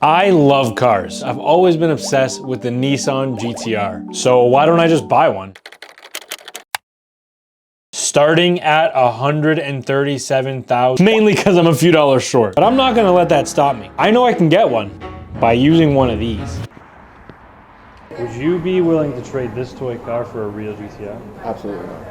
I love cars. I've always been obsessed with the Nissan GTR. So why don't I just buy one? Starting at $137,000, mainly because I'm a few dollars short. But I'm not gonna let that stop me. I know I can get one by using one of these. Would you be willing to trade this toy car for a real GTR? Absolutely not.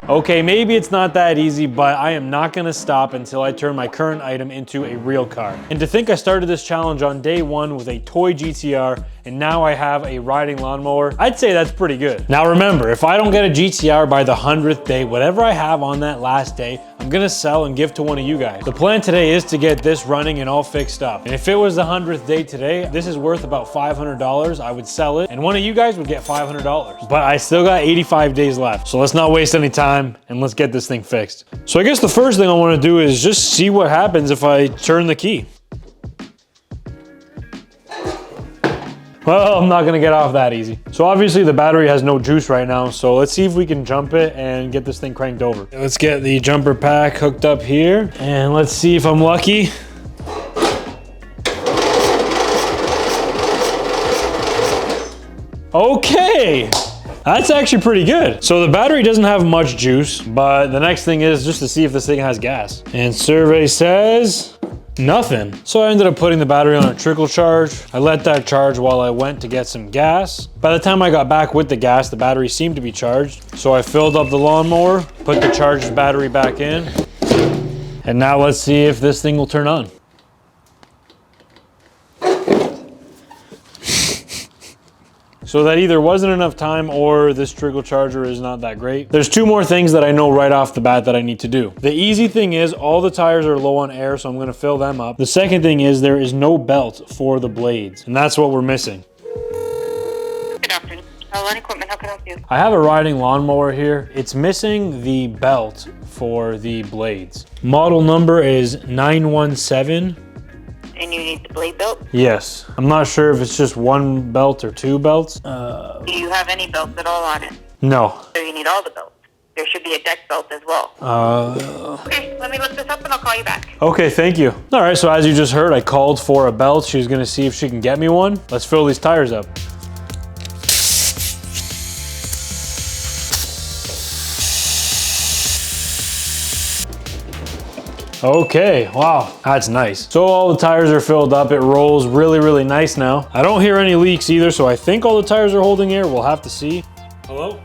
Okay, maybe it's not that easy, but I am not gonna stop until I turn my current item into a real car. And to think I started this challenge on day one with a toy GTR, and now I have a riding lawnmower, I'd say that's pretty good. Now remember, if I don't get a GTR by the 100th day, whatever I have on that last day, I'm gonna sell and give to one of you guys. The plan today is to get this running and all fixed up. And if it was the 100th day today, this is worth about $500. I would sell it, and one of you guys would get $500. But I still got 85 days left. So let's not waste any time and let's get this thing fixed. So I guess the first thing I wanna do is just see what happens if I turn the key. Well, I'm not gonna get off that easy. So obviously the battery has no juice right now, so let's see if we can jump it and get this thing cranked over. Let's get the jumper pack hooked up here, and let's see if I'm lucky. Okay, that's actually pretty good. So the battery doesn't have much juice, but the next thing is just to see if this thing has gas. And survey says nothing. So I ended up putting the battery on a trickle charge. I let that charge while I went to get some gas. By the time I got back with the gas, the battery seemed to be charged. So I filled up the lawnmower, put the charged battery back in. And now let's see if this thing will turn on. So that either wasn't enough time or this trickle charger is not that great. There's two more things that I know right off the bat that I need to do. The easy thing is all the tires are low on air, so I'm gonna fill them up. The second thing is there is no belt for the blades, and that's what we're missing. Good afternoon. Lawn equipment, how can I help you? I have a riding lawnmower here. It's missing the belt for the blades. Model number is 917. And you need the blade belt? Yes. I'm not sure if it's just one belt or two belts. Do you have any belts at all on it? No. So you need all the belts. There should be a deck belt as well. Okay, let me look this up and I'll call you back. Okay, thank you. All right, so as you just heard, I called for a belt. She was gonna see if she can get me one. Let's fill these tires up. Okay, wow, that's nice. So all the tires are filled up. It rolls really, really nice now. I don't hear any leaks either, so I think all the tires are holding air. We'll have to see. Hello?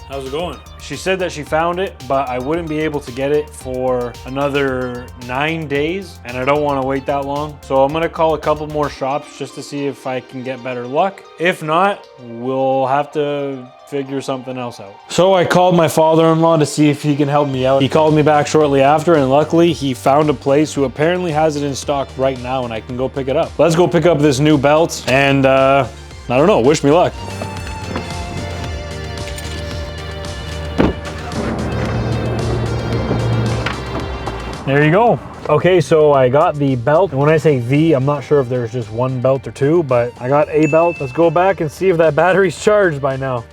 How's it going? She said that she found it, but I wouldn't be able to get it for another 9 days, and I don't want to wait that long. So I'm gonna call a couple more shops just to see if I can get better luck. If not, we'll have to figure something else out. So I called my father-in-law to see if he can help me out. He called me back shortly after, and luckily he found a place who apparently has it in stock right now, and I can go pick it up. Let's go pick up this new belt, and I don't know, wish me luck. There you go. Okay, so I got the belt. And when I say the, I'm not sure if there's just one belt or two, but I got a belt. Let's go back and see if that battery's charged by now.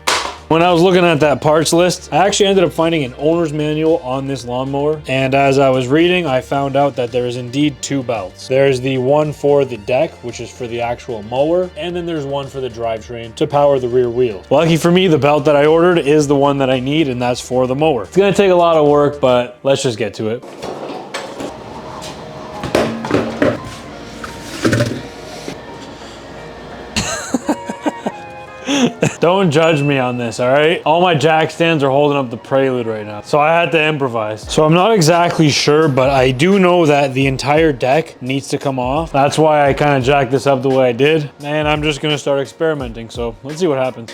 When I was looking at that parts list, I actually ended up finding an owner's manual on this lawnmower. And as I was reading, I found out that there is indeed two belts. There's the one for the deck, which is for the actual mower. And then there's one for the drivetrain to power the rear wheel. Lucky for me, the belt that I ordered is the one that I need, and that's for the mower. It's gonna take a lot of work, but let's just get to it. Don't judge me on this, all right? All my jack stands are holding up the Prelude right now, so I had to improvise. So I'm not exactly sure, but I do know that the entire deck needs to come off. That's why I kind of jacked this up the way I did, and I'm just gonna start experimenting, so let's see what happens.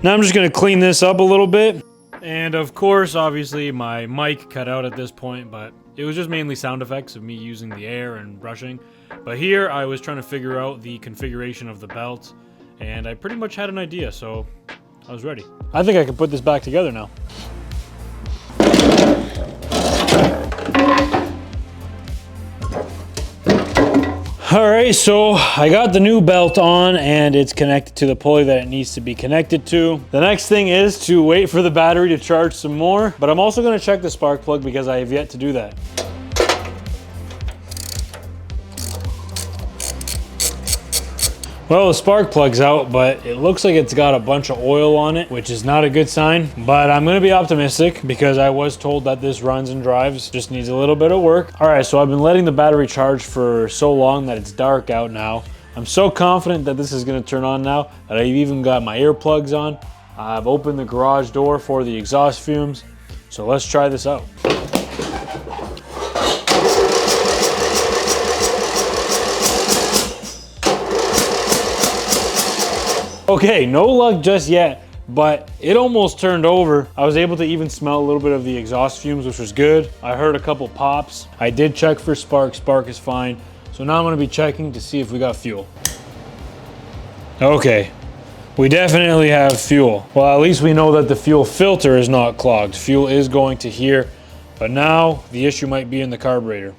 Now I'm just gonna clean this up a little bit. And of course, obviously my mic cut out at this point, but it was just mainly sound effects of me using the air and brushing. But here I was trying to figure out the configuration of the belt, and I pretty much had an idea, so I was ready. I think I can put this back together now. All right, so I got the new belt on and it's connected to the pulley that it needs to be connected to. The next thing is to wait for the battery to charge some more, but I'm also gonna check the spark plug because I have yet to do that. Well, the spark plug's out, but it looks like it's got a bunch of oil on it, which is not a good sign, but I'm gonna be optimistic because I was told that this runs and drives, just needs a little bit of work. All right, so I've been letting the battery charge for so long that it's dark out now. I'm so confident that this is gonna turn on now that I've even got my earplugs on. I've opened the garage door for the exhaust fumes. So let's try this out. Okay, no luck just yet, but it almost turned over. I was able to even smell a little bit of the exhaust fumes, which was good. I heard a couple pops. I did check for spark. Spark is fine. So now I'm gonna be checking to see if we got fuel. Okay, we definitely have fuel. Well, at least we know that the fuel filter is not clogged. Fuel is going to here, but now the issue might be in the carburetor.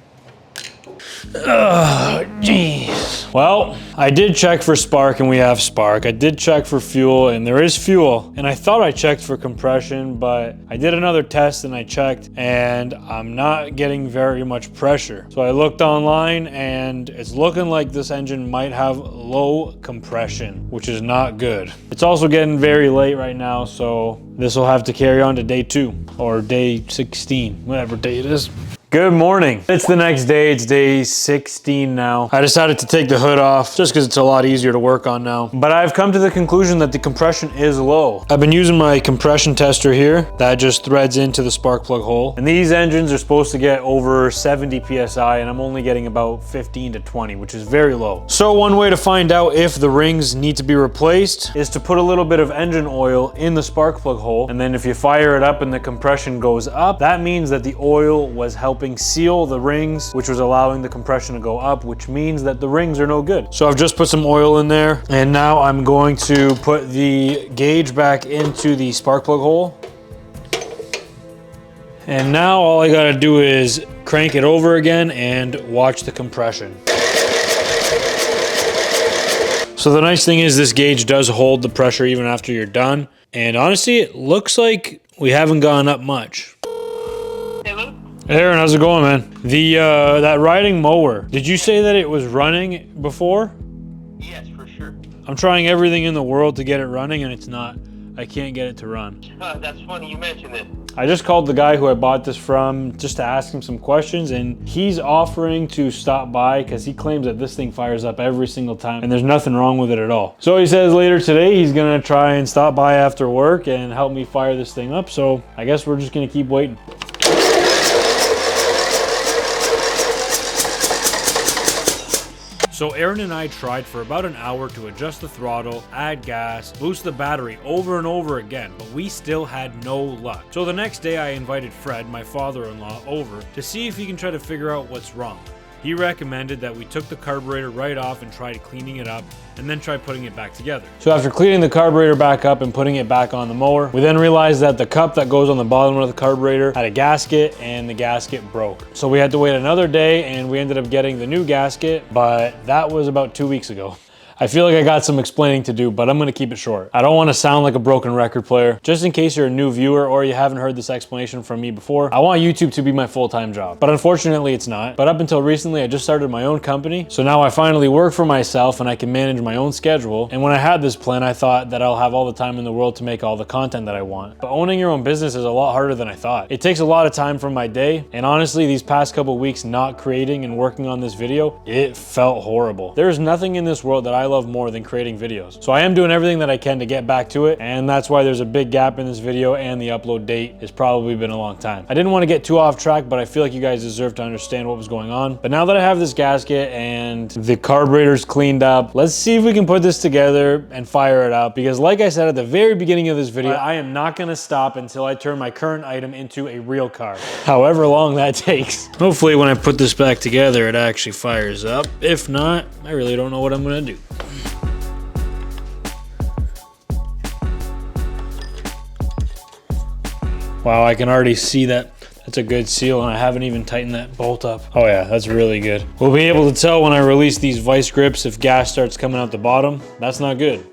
Ugh, jeez. Well, I did check for spark and we have spark. I did check for fuel and there is fuel. And I thought I checked for compression, but I did another test and I checked and I'm not getting very much pressure. So I looked online and it's looking like this engine might have low compression, which is not good. It's also getting very late right now, so this will have to carry on to day 2 or day 16, whatever day it is. Good morning. It's the next day. It's day 16 now. I decided to take the hood off just because it's a lot easier to work on now. But I've come to the conclusion that the compression is low. I've been using my compression tester here that just threads into the spark plug hole. And these engines are supposed to get over 70 PSI and I'm only getting about 15 to 20, which is very low. So one way to find out if the rings need to be replaced is to put a little bit of engine oil in the spark plug hole. And then if you fire it up and the compression goes up, that means that the oil was helping seal the rings, which was allowing the compression to go up, which means that the rings are no good. So I've just put some oil in there and now I'm going to put the gauge back into the spark plug hole. And now all I gotta do is crank it over again and watch the compression. So the nice thing is this gauge does hold the pressure even after you're done. And honestly, it looks like we haven't gone up much. Hey Aaron, how's it going, man? The that riding mower, did you say that it was running before? Yes, for sure. I'm trying everything in the world to get it running and it's not. I can't get it to run. That's funny you mentioned it. I just called the guy who I bought this from just to ask him some questions and he's offering to stop by because he claims that this thing fires up every single time and there's nothing wrong with it at all. So he says later today he's gonna try and stop by after work and help me fire this thing up. So I guess we're just gonna keep waiting. So Aaron and I tried for about an hour to adjust the throttle, add gas, boost the battery over and over again, but we still had no luck. So the next day I invited Fred, my father-in-law, over to see if he can try to figure out what's wrong. He recommended that we took the carburetor right off and tried cleaning it up and then tried putting it back together. So after cleaning the carburetor back up and putting it back on the mower, we then realized that the cup that goes on the bottom of the carburetor had a gasket and the gasket broke. So we had to wait another day and we ended up getting the new gasket, but that was about 2 weeks ago. I feel like I got some explaining to do, but I'm gonna keep it short. I don't wanna sound like a broken record player. Just in case you're a new viewer or you haven't heard this explanation from me before, I want YouTube to be my full-time job. But unfortunately it's not. But up until recently, I just started my own company. So now I finally work for myself and I can manage my own schedule. And when I had this plan, I thought that I'll have all the time in the world to make all the content that I want. But owning your own business is a lot harder than I thought. It takes a lot of time from my day. And honestly, these past couple weeks not creating and working on this video, it felt horrible. There's nothing in this world that I love more than creating videos. So I am doing everything that I can to get back to it, and that's why there's a big gap in this video and the upload date has probably been a long time. I didn't want to get too off track, but I feel like you guys deserve to understand what was going on. But now that I have this gasket and the carburetor's cleaned up, let's see if we can put this together and fire it up, because like I said at the very beginning of this video, I am not going to stop until I turn my current item into a real car, however long that takes. Hopefully when I put this back together, it actually fires up. If not, I really don't know what I'm going to do. Wow, I can already see that That's a good seal, and I haven't even tightened that bolt up. Oh yeah, that's really good. We'll be able to tell when I release these vice grips if gas starts coming out the bottom. That's not good.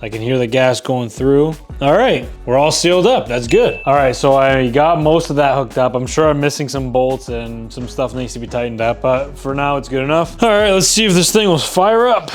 I can hear the gas going through. All right, we're all sealed up. That's good. All right, so I got most of that hooked up. I'm sure I'm missing some bolts and some stuff needs to be tightened up, but for now it's good enough. All right, let's see if this thing will fire up.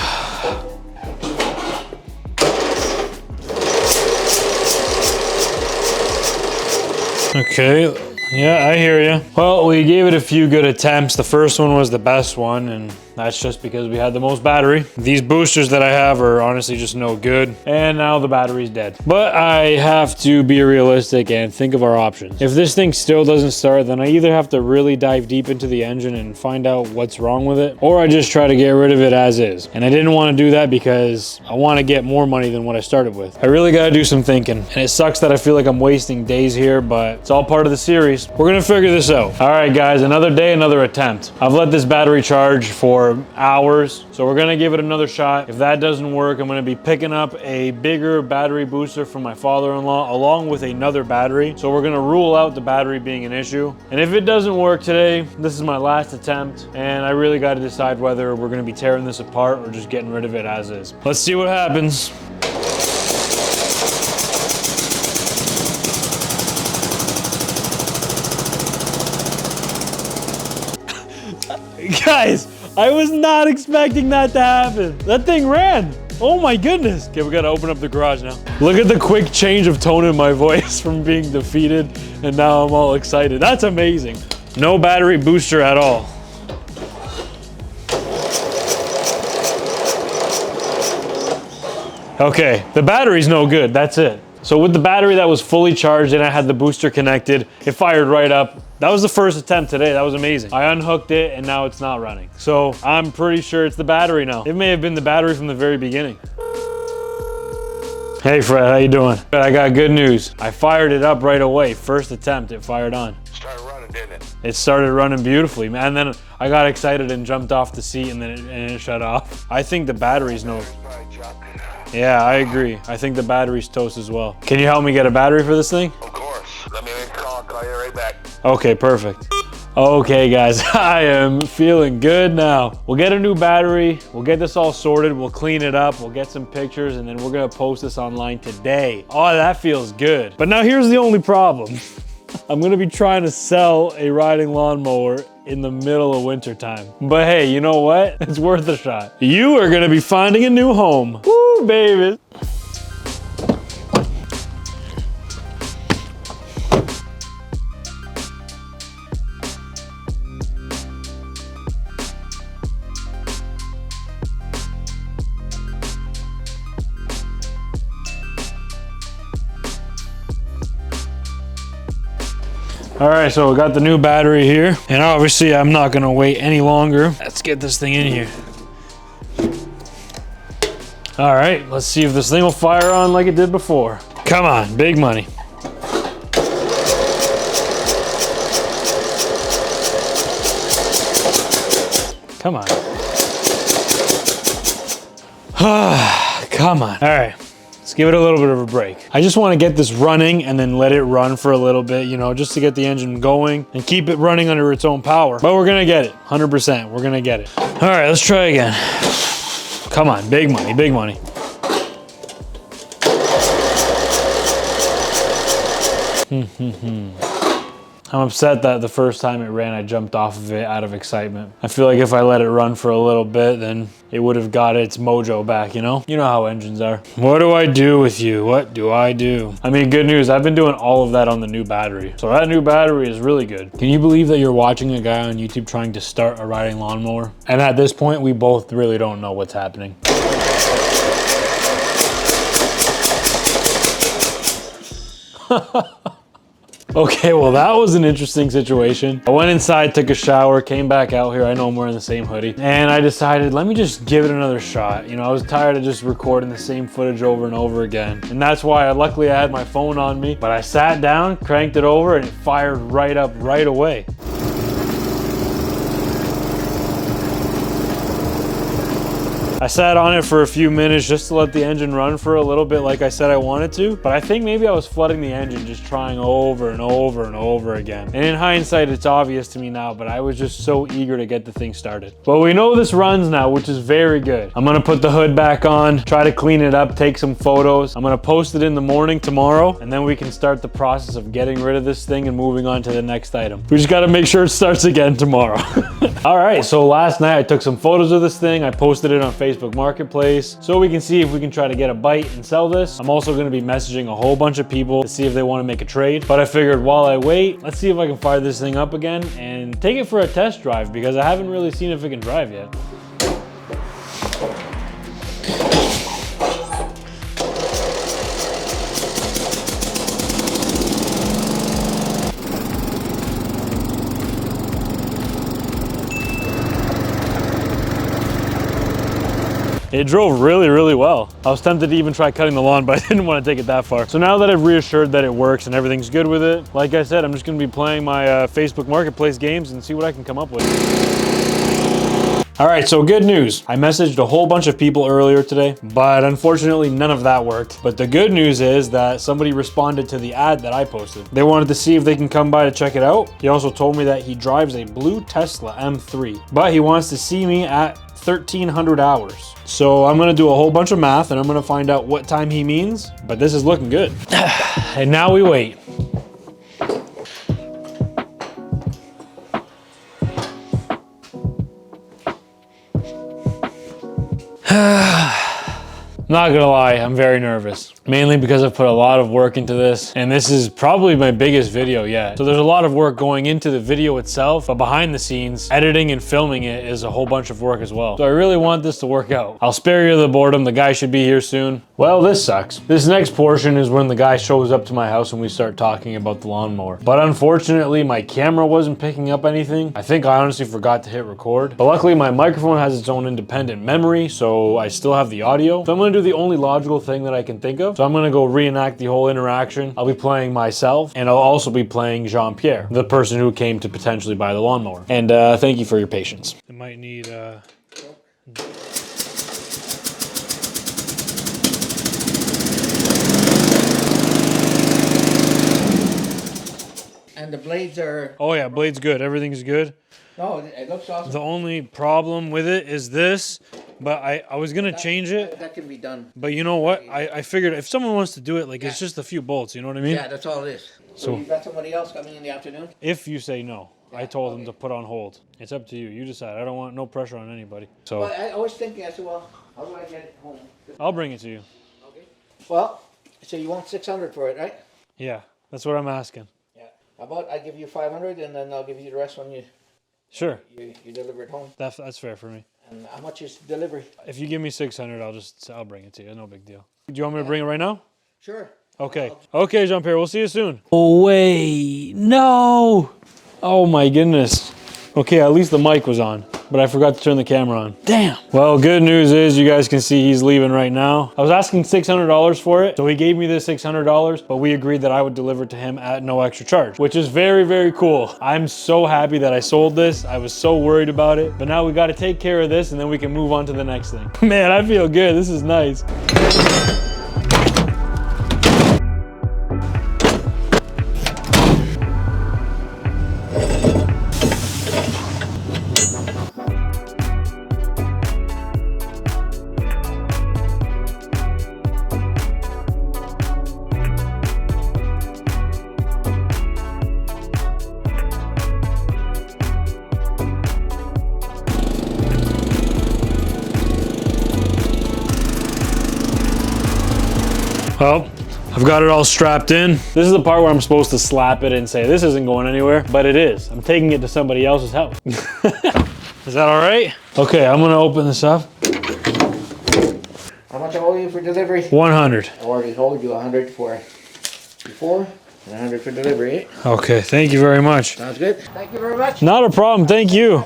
Okay, yeah, I hear you. Well, we gave it a few good attempts. The first one was the best one, and that's just because we had the most battery. These boosters that I have are honestly just no good, and now the battery's dead. But I have to be realistic and think of our options. If this thing still doesn't start, then I either have to really dive deep into the engine and find out what's wrong with it, or I just try to get rid of it as is. And I didn't want to do that because I want to get more money than what I started with. I really got to do some thinking, and it sucks that I feel like I'm wasting days here, but it's all part of the series. We're gonna figure this out. All right, guys, another day, another attempt. I've let this battery charge for hours, so we're gonna give it another shot. If that doesn't work, I'm gonna be picking up a bigger battery booster from my father-in-law along with another battery. So we're gonna rule out the battery being an issue. And if it doesn't work today, this is my last attempt, and I really got to decide whether we're gonna be tearing this apart or just getting rid of it as is. Let's see what happens. Guys, I was not expecting that to happen. That thing ran. Oh my goodness. Okay, we gotta open up the garage now. Look at the quick change of tone in my voice from being defeated, and now I'm all excited. That's amazing. No battery booster at all. Okay, the battery's no good, that's it. So with the battery that was fully charged and I had the booster connected, it fired right up. That was the first attempt today. That was amazing. I unhooked it and now it's not running. So I'm pretty sure it's the battery now. It may have been the battery from the very beginning. Hey Fred, how you doing? I got good news. I fired it up right away. First attempt, it fired on. Started running, didn't it? It started running beautifully, man. And then I got excited and jumped off the seat and then it shut off. I think the battery's no... Yeah, I agree. I think the battery's toast as well. Can you help me get a battery for this thing? Of course. Let me make a call. I'll call you right back. Okay, perfect. Okay, guys, I am feeling good now. We'll get a new battery. We'll get this all sorted. We'll clean it up. We'll get some pictures, and then we're gonna post this online today. Oh, that feels good. But now here's the only problem. I'm gonna be trying to sell a riding lawnmower in the middle of winter time. But hey, you know what? It's worth a shot. You are gonna be finding a new home. Woo, baby. All right, so we got the new battery here, and obviously I'm not gonna wait any longer. Let's get this thing in here. All right, let's see if this thing will fire on like it did before. Come on, big money. Come on. Come on. All right. Let's give it a little bit of a break. I just want to get this running and then let it run for a little bit, you know, just to get the engine going and keep it running under its own power. But we're gonna get it, 100%, we're gonna get it. All right, let's try again. Come on, big money, big money. I'm upset that the first time it ran, I jumped off of it out of excitement. I feel like if I let it run for a little bit, then it would have got its mojo back, you know? You know how engines are. What do I do with you? What do I do? I mean, good news, I've been doing all of that on the new battery. So that new battery is really good. Can you believe that you're watching a guy on YouTube trying to start a riding lawnmower? And at this point, we both really don't know what's happening. Okay, well that was an interesting situation. I went inside, took a shower, came back out here. I know I'm wearing the same hoodie. And I decided, let me just give it another shot. You know, I was tired of just recording the same footage over and over again. And that's why, luckily I had my phone on me. But I sat down, cranked it over, and it fired right up right away. I sat on it for a few minutes just to let the engine run for a little bit like I said I wanted to, but I think maybe I was flooding the engine just trying over and over and over again. And in hindsight, it's obvious to me now, but I was just so eager to get the thing started. But we know this runs now, which is very good. I'm gonna put the hood back on, try to clean it up, take some photos. I'm gonna post it in the morning tomorrow, and then we can start the process of getting rid of this thing and moving on to the next item. We just gotta make sure it starts again tomorrow. All right, so last night I took some photos of this thing. I posted it on Facebook Marketplace so we can see if we can try to get a bite and sell this. I'm also gonna be messaging a whole bunch of people to see if they wanna make a trade. But I figured while I wait, let's see if I can fire this thing up again and take it for a test drive because I haven't really seen if it can drive yet. It drove really, really well. I was tempted to even try cutting the lawn, but I didn't want to take it that far. So now that I've reassured that it works and everything's good with it, like I said, I'm just gonna be playing my Facebook Marketplace games and see what I can come up with. All right, so good news. I messaged a whole bunch of people earlier today, but unfortunately none of that worked. But the good news is that somebody responded to the ad that I posted. They wanted to see if they can come by to check it out. He also told me that he drives a blue Tesla M3, but he wants to see me at 1,300 hours. So I'm gonna do a whole bunch of math and I'm gonna find out what time he means, but this is looking good. And now we wait. Not gonna lie, I'm very nervous. Mainly because I've put a lot of work into this, and this is probably my biggest video yet. So there's a lot of work going into the video itself, but behind the scenes, editing and filming it is a whole bunch of work as well. So I really want this to work out. I'll spare you the boredom, the guy should be here soon. Well, this sucks. This next portion is when the guy shows up to my house and we start talking about the lawnmower. But unfortunately, my camera wasn't picking up anything. I think I honestly forgot to hit record. But luckily, my microphone has its own independent memory, so I still have the audio. So I'm gonna do the only logical thing that I can think of. So I'm gonna go reenact the whole interaction. I'll be playing myself, and I'll also be playing Jean-Pierre, the person who came to potentially buy the lawnmower. And thank you for your patience. It might need And the blades are... Oh yeah, blade's good. Everything's good. No, it looks awesome. The only problem with it is this, but I was gonna change it. That can be done. But you know what? I figured if someone wants to do it, like it's just a few bolts, you know what I mean? Yeah, that's all it is. So So- you've got somebody else coming in the afternoon? If you say no. I told them to put on hold. It's up to you. You decide. I don't want no pressure on anybody. So Well, I was thinking, I said, well, how do I get it home? I'll bring it to you. Okay. Well, so you want 600 for it, right? Yeah, that's what I'm asking. Yeah. How about I give you 500 and then I'll give you the rest when you Sure. you deliver it home. That's fair for me. And how much is delivery? If you give me 600, I'll bring it to you. No big deal. Do you want me to bring it right now? Sure. Okay. Okay, Jean-Pierre, we'll see you soon. Oh, wait. No. Oh, my goodness. Okay, at least the mic was on, but I forgot to turn the camera on. Damn. Well, good news is you guys can see he's leaving right now. I was asking $600 for it, so he gave me this $600, but we agreed that I would deliver it to him at no extra charge, which is very, very cool. I'm so happy that I sold this. I was so worried about it, but now we got to take care of this and then we can move on to the next thing. Man, I feel good. This is nice. Well, I've got it all strapped in. This is the part where I'm supposed to slap it and say, this isn't going anywhere, but it is. I'm taking it to somebody else's house. Is that all right? Okay, I'm gonna open this up. How much I owe you for delivery? 100. I already told you 100 for before and 100 for delivery. Eh? Okay, thank you very much. Sounds good. Thank you very much. Not a problem, thank you.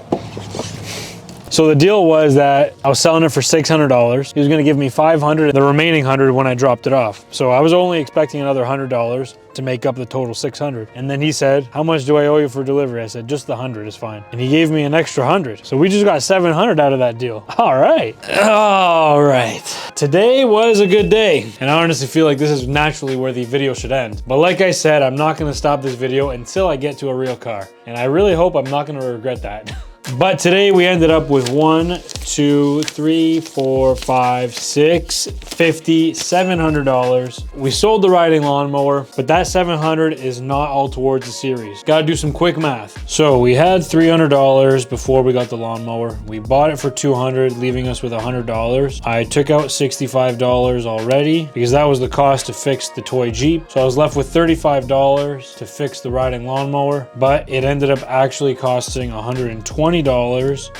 So the deal was that I was selling it for $600. He was gonna give me $500, the remaining $100 when I dropped it off. So I was only expecting another $100 to make up the total $600. And then he said, how much do I owe you for delivery? I said, just the 100 is fine. And he gave me an extra 100. So we just got 700 out of that deal. All right. All right. Today was a good day. And I honestly feel like this is naturally where the video should end. But like I said, I'm not gonna stop this video until I get to a real car. And I really hope I'm not gonna regret that. But today we ended up with 1, 2, 3, 4, 5, 6, $50, $700. We sold the riding lawnmower, but that $700 is not all towards the series. Gotta do some quick math. So we had $300 before we got the lawnmower. We bought it for $200, leaving us with $100. I took out $65 already because that was the cost to fix the toy Jeep. So I was left with $35 to fix the riding lawnmower, but it ended up actually costing $120,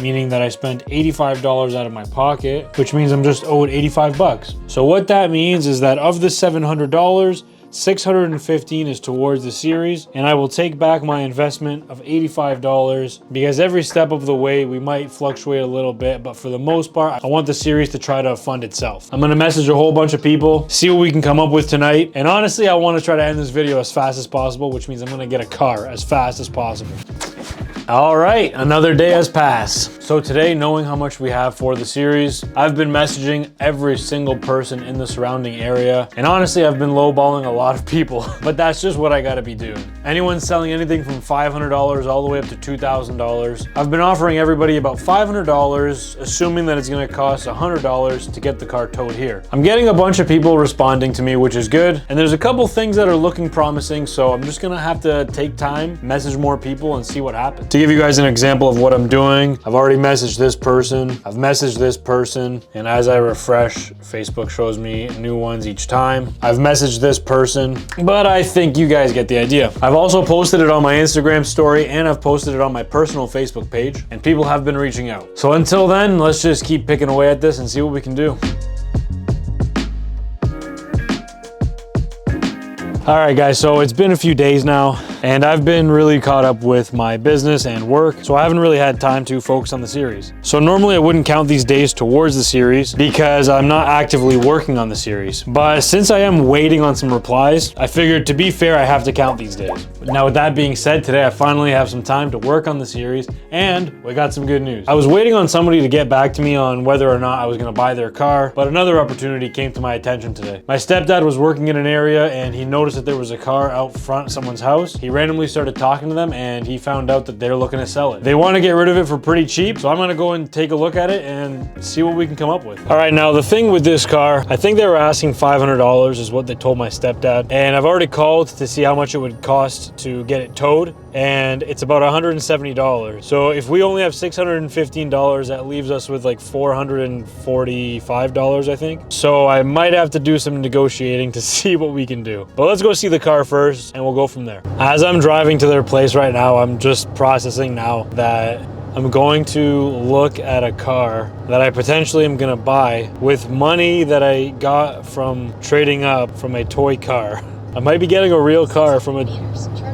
meaning that I spent $85 out of my pocket, which means I'm just owed 85 bucks. So what that means is that of the $700, 615 is towards the series, and I will take back my investment of $85 because every step of the way we might fluctuate a little bit, but for the most part, I want the series to try to fund itself. I'm gonna message a whole bunch of people, see what we can come up with tonight, and honestly, I want to try to end this video as fast as possible, which means I'm gonna get a car as fast as possible. All right, another day has passed. So today, knowing how much we have for the series, I've been messaging every single person in the surrounding area. And honestly, I've been lowballing a lot of people, but that's just what I gotta be doing. Anyone selling anything from $500 all the way up to $2,000. I've been offering everybody about $500, assuming that it's gonna cost $100 to get the car towed here. I'm getting a bunch of people responding to me, which is good. And there's a couple things that are looking promising, so I'm just gonna have to take time, message more people and see what happens. To give you guys an example of what I'm doing, I've already messaged this person, I've messaged this person, and as I refresh, Facebook shows me new ones each time. I've messaged this person, but I think you guys get the idea. I've also posted it on my Instagram story and I've posted it on my personal Facebook page, and people have been reaching out. So until then, let's just keep picking away at this and see what we can do. All right guys, so it's been a few days now and I've been really caught up with my business and work, so I haven't really had time to focus on the series. So normally I wouldn't count these days towards the series because I'm not actively working on the series. But since I am waiting on some replies, I figured to be fair, I have to count these days. Now with that being said, today I finally have some time to work on the series and we got some good news. I was waiting on somebody to get back to me on whether or not I was gonna buy their car, but another opportunity came to my attention today. My stepdad was working in an area and he noticed that there was a car out front of someone's house. He randomly started talking to them and he found out that they're looking to sell it. They want to get rid of it for pretty cheap, so I'm gonna go and take a look at it and see what we can come up with. All right, now the thing with this car, I think they were asking $500 is what they told my stepdad, and I've already called to see how much it would cost to get it towed, and it's about $170. So if we only have $615, that leaves us with like $445, I think. So I might have to do some negotiating to see what we can do. But let's go see the car first and we'll go from there. As I'm driving to their place right now, I'm just processing now that I'm going to look at a car that I potentially am gonna buy with money that I got from trading up from a toy car. I might be getting a real car from a... Turn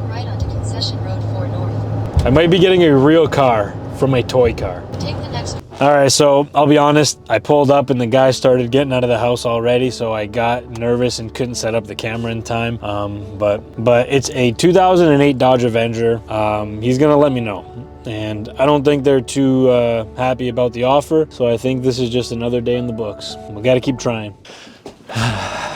right onto Concession Road 4 North. I might be getting a real car from a toy car. Take the next... All right, so I'll be honest, I pulled up and the guy started getting out of the house already, so I got nervous and couldn't set up the camera in time. But it's a 2008 Dodge Avenger. He's gonna let me know. And I don't think they're too happy about the offer, so I think this is just another day in the books. We gotta keep trying.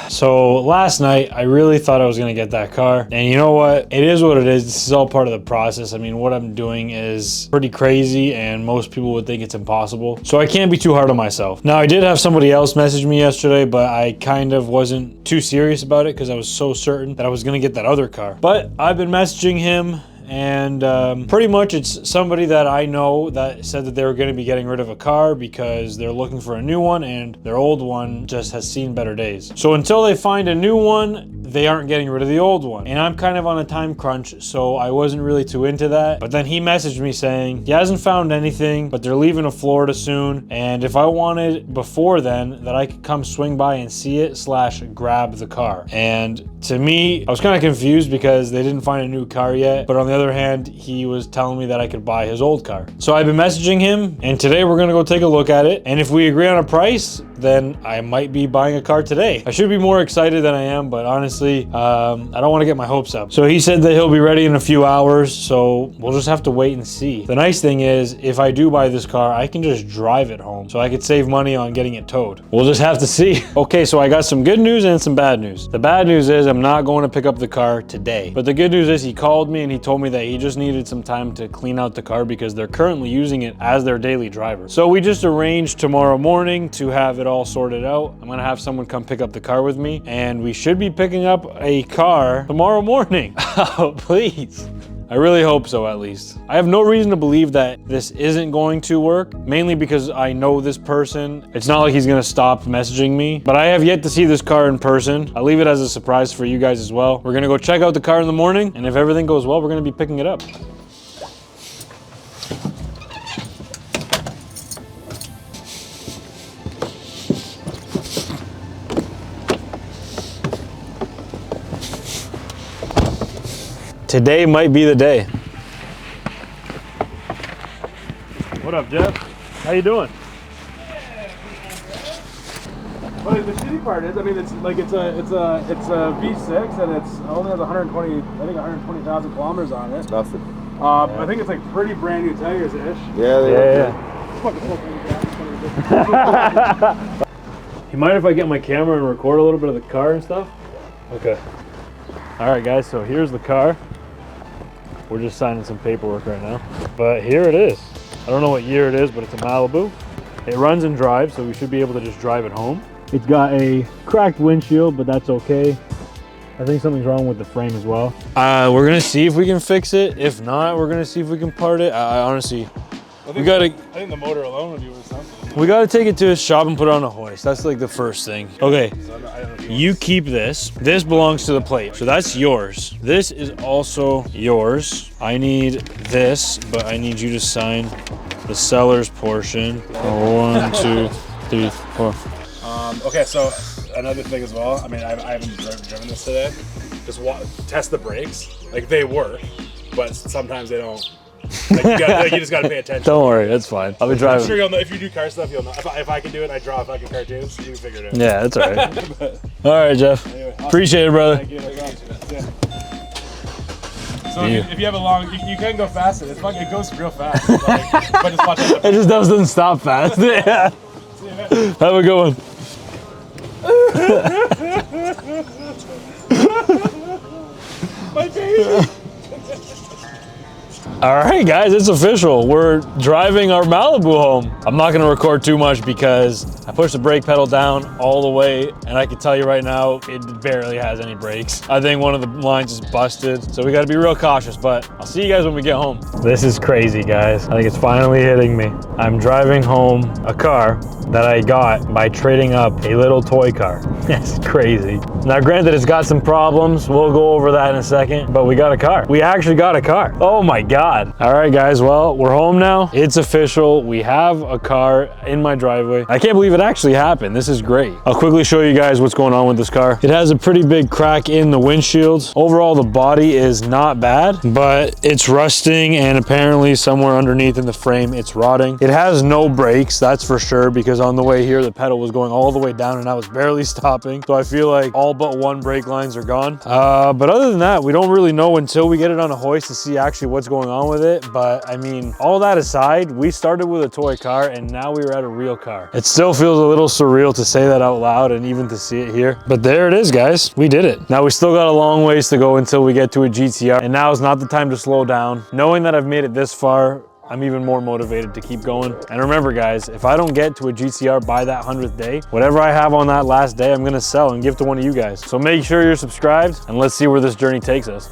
So last night, I really thought I was gonna get that car. And you know what? It is what it is. This is all part of the process. I mean, what I'm doing is pretty crazy and most people would think it's impossible. So I can't be too hard on myself. Now, I did have somebody else message me yesterday, but I kind of wasn't too serious about it because I was so certain that I was gonna get that other car. But I've been messaging him, and pretty much it's somebody that I know that said that they were going to be getting rid of a car because they're looking for a new one and their old one just has seen better days. So until they find a new one, they aren't getting rid of the old one. And I'm kind of on a time crunch, so I wasn't really too into that. But then he messaged me saying he hasn't found anything, but they're leaving to Florida soon. And if I wanted before then, that I could come swing by and see it / grab the car. And to me, I was kind of confused because they didn't find a new car yet. But on the other hand, he was telling me that I could buy his old car. So I've been messaging him, and today we're gonna go take a look at it. And if we agree on a price, then I might be buying a car today. I should be more excited than I am, but honestly, I don't want to get my hopes up. So he said that he'll be ready in a few hours, so we'll just have to wait and see. The nice thing is, if I do buy this car, I can just drive it home, so I could save money on getting it towed. We'll just have to see. Okay, so I got some good news and some bad news. The bad news is I'm not going to pick up the car today, but the good news is he called me and he told me that he just needed some time to clean out the car because they're currently using it as their daily driver. So we just arranged tomorrow morning to have it all sorted out. I'm gonna have someone come pick up the car with me, and we should be picking up a car tomorrow morning. Oh, please. I really hope so, at least. I have no reason to believe that this isn't going to work, mainly because I know this person. It's not like he's gonna stop messaging me, but I have yet to see this car in person. I'll leave it as a surprise for you guys as well. We're gonna go check out the car in the morning, and if everything goes well, we're gonna be picking it up. Today might be the day. What up, Jeff? How you doing? Well, the shitty part is, I mean, it's a V6 and it's only has 120,000 kilometers on it. Nothing. I think it's like pretty brand new tires ish. Yeah. You mind if I get my camera and record a little bit of the car and stuff? Okay. All right, guys. So here's the car. We're just signing some paperwork right now, but here it is. I don't know what year it is, but it's a Malibu. It runs and drives, so we should be able to just drive it home. It's got a cracked windshield, but that's okay. I think something's wrong with the frame as well. We're gonna see if we can fix it. If not, we're gonna see if we can part it. I honestly, I think the motor alone would be worth something. we gotta take it to his shop and put it on a hoist. That's like the first thing. Okay, you keep this. This belongs to the plate, so that's yours. This is also yours. I need this, but I need you to sign the seller's portion. 1, 2, 3, 4. Okay, so another thing as well. I mean, I haven't driven this today. Just test the brakes. Like, they work, but sometimes they don't. Like, you just gotta pay attention. Don't worry, that's fine. I'll be driving. I'm sure you'll know. If you do car stuff, you'll know. If I can do it, I draw fucking cartoons. You can figure it out. Yeah, that's all right. All right, Jeff. Anyway, awesome. Appreciate it, brother. Thank you. Yeah. So if you have a long, you can go faster. It goes real fast. But just watch out. It just doesn't stop fast. Yeah. See you, man. Have a good one. My baby. All right, guys, it's official. We're driving our Malibu home. I'm not gonna record too much because I pushed the brake pedal down all the way, and I can tell you right now, it barely has any brakes. I think one of the lines is busted, so we gotta be real cautious, but I'll see you guys when we get home. This is crazy, guys. I think it's finally hitting me. I'm driving home a car that I got by trading up a little toy car. That's crazy. Now, granted, it's got some problems. We'll go over that in a second, but we got a car. We actually got a car. Oh my God. All right, guys, well, we're home now. It's official. We have a car in my driveway. I can't believe it actually happened. This is great. I'll quickly show you guys what's going on with this car. It has a pretty big crack in the windshield. Overall, the body is not bad, but it's rusting, and apparently somewhere underneath in the frame, it's rotting. It has no brakes, that's for sure, because on the way here, the pedal was going all the way down and I was barely stopping. So I feel like all but one brake lines are gone. But other than that, we don't really know until we get it on a hoist to see actually what's going on with it. But I mean, all that aside, we started with a toy car and now we were at a real car. It still feels a little surreal to say that out loud and even to see it here. But there it is, guys. We did it. Now we still got a long ways to go until we get to a GTR, and now is not the time to slow down. Knowing that I've made it this far, I'm even more motivated to keep going. And remember, guys, if I don't get to a GTR by that 100th day, whatever I have on that last day, I'm gonna sell and give to one of you guys. So make sure you're subscribed and let's see where this journey takes us.